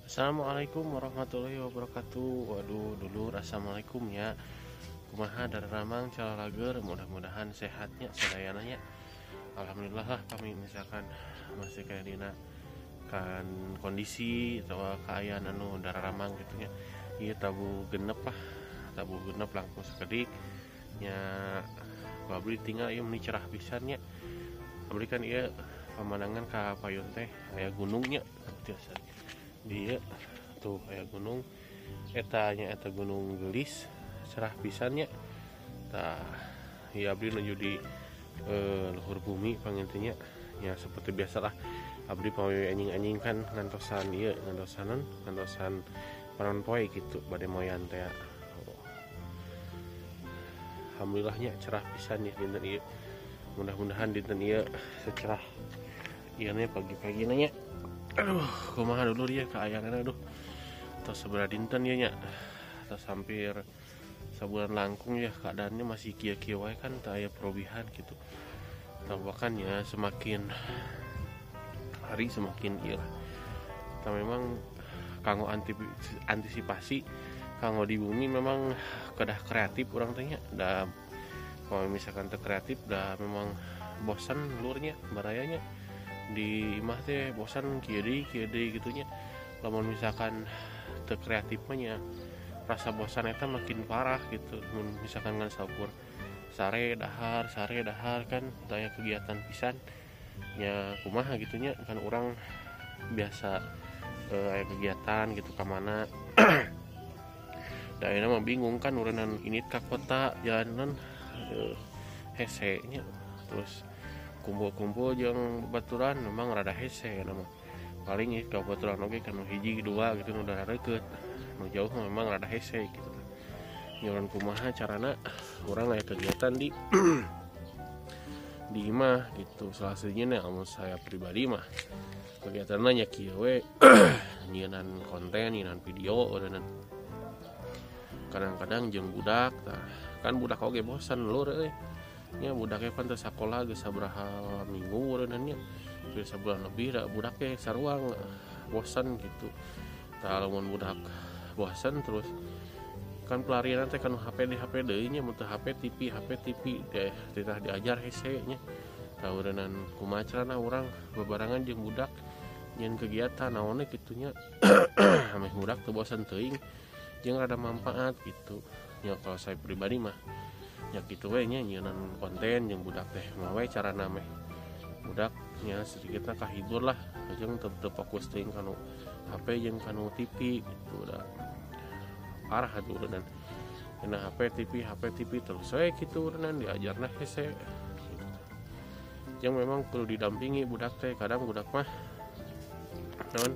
Assalamualaikum warahmatullahi wabarakatuh. Waduh, dulur, assalamualaikum ya. Kumaha dari Ramang Calalager, mudah-mudahan sehatnya sedayananya. Alhamdulillah lah kami misalkan masih kayak dina kan kondisi atau keayaan anu dari Ramang gitunya. Iya tabu genep langkung sekedik nya babri tinggal ieu meni cerah pisannya. Abri kan ieu pemandangan ka payun teh aya gunungnya biasa. Dia tuh kayak gunung eta gunung gelis cerah pisannya tah ya abdi nuju di luhur bumi pangintinya ya seperti biasalah abdi pawewe anjing-anjing kan ngantosan ngantosan panon poe gitu bade moyan teh. Alhamdulillahnya cerah pisan ya dinten ieu, mudah-mudahan dinten ieu secerah ieu pagi-pagi nanya. Aduh, kumaha dulu dia keayangan aduh. Tos seberapa dinten ya nya. Tos hampir sebulan langkung ya keadaannya masih kieu-kieu wae kan teu aya perubahan gitu. Tampakannya semakin hari semakin ieu. Tah memang kanggo antisipasi kanggo di bumi memang kedah kreatif urang teh nya. Da kalau misalkan teu kreatif da memang bosan lurnya barayanya di imah teh bosan kieu deui gitunya. Lamun misalkan teu kreatif mah nya rasa bosan eta makin parah gitu. Mun misalkan ngan saukur sare dahar kan teu aya kegiatan pisan nya kumaha gitunya kan urang biasa aya kegiatan gitu ka mana. Da ayeuna mah bingung kan ureunan init ka kota jalanan hese nya terus kumpul-kumpul jeung baturan memang rada hese nama paling ieu baturan oge kan hiji dua gitu nu udah deukeut nu jauh memang rada hese gitu. Nyoron kumaha carana urang aya kegiatan di di imah gitu. Salah satunya amun saya pribadi mah kegiatanna nya kieu we nyieunnan konten, nyieunnan video urang kadang-kadang jeung budak tah kan budak oge bosan lur euy nya budaknya pan teu sakola geus sabaraha minggu ureunan nya geus sabulan lebih da budak teh saruang bosan gitu. Tah lamun budak bosan terus kan pelarian teh kan HP deui nya mun teu HP TV teh titah diajar hese nya. Tah ureunan kumaha carana urang bebarengan jeung budak nyen kegiatan naon kitu nya ameh budak teu bosan teuing jeung rada manfaat gitu. Nya kalau saya pribadi mah ya gitu we nya nyieunnan konten jeung budak teh mah we carana meh budak nya sedikitna kahibur lah jeung teu fokus teuing kanu HP jeung kanu TV gitu da parah atuh ureunan cenah HP TV terus we kitu ureunan diajarna hese gitu. Yang memang perlu didampingi budak teh kadang budak mah naon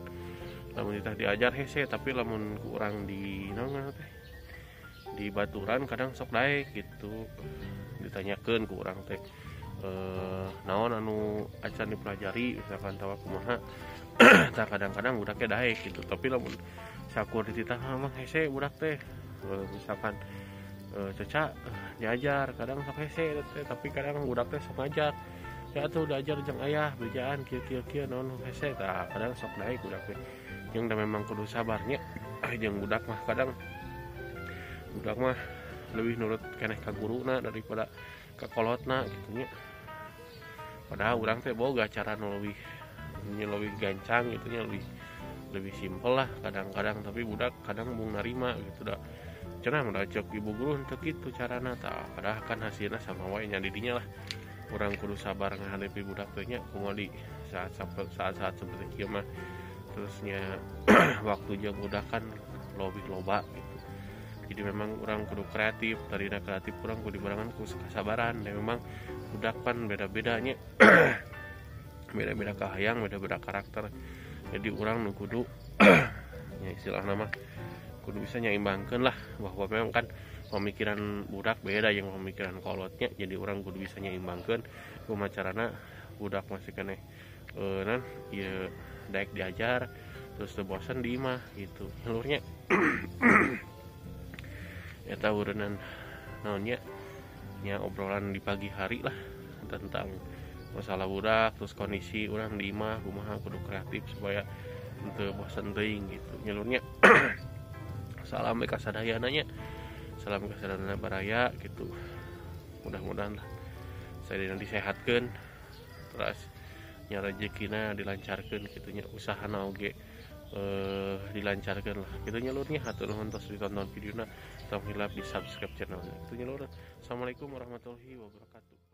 lamun ditah diajar hese tapi lamun ku urang di naon teh di baturan kadang sok daek gitu ditanyakeun ku urang teh naon anu acan dipelajari misalkan tawa kumaha. Tah kadang-kadang budaknya daek gitu tapi lamun sakur dititah mah hese budak teh misalkan ceca diajar kadang sok hese teh tapi kadang budak teh sok ngajar ya atuh diajar jeung ayah bejaan kieu naon hese tah kadang sok daek budak teh jeung da memang kudu sabarnya jeung budak mah kadang budak mah lebih nurut keneh ka guruna daripada ka kolotna gitu nya. Padahal urang teh boga cara nu lebih gancang gitu nya lebih simpel lah kadang-kadang tapi budak kadang mung narima gitu da. Cenah mun cek ibu guru teu kitu carana tah padahal kan hasilna sama wae nya didinya lah. Urang kudu sabar ngahadapi budak teh nya kumaha di saat-saat seperti kieu mah terusnya waktu jeung budak kan lebih loba gitu. Jadi memang orang kudu kreatif, tarina kreatif orang kudu dibarengan ku kesabaran dan memang budak pan beda-bedanya beda-beda kahayang, beda-beda karakter. Jadi orang nu kudu ya istilah nama kudu bisa nyaimbangkeun lah bahwa memang kan pemikiran budak beda yang pemikiran kolotnya. Jadi orang kudu bisa nyaimbangkeun kumaha carana budak masih keneh nan ieu daek diajar terus teu bosan di imah gitu. Lurnya eta ureunan naonnya nya obrolan di pagi hari lah tentang masalah budak terus kondisi urang di imah kumaha kudu kreatif supaya untuk bosan teuing gitu nyalurnya. Salam ka sadayananya, salam ka sadayana baraya gitu. Mudah-mudahan lah saya disehatkeun terus nya rezekina dilancarkeun kitu nya, usahana oge dilancarkan lah gitu nyalurnya. Hatur nuhun tos ditonton videona, tong hilap di subscribe channelnya itu nyalur. Assalamualaikum warahmatullahi wabarakatuh.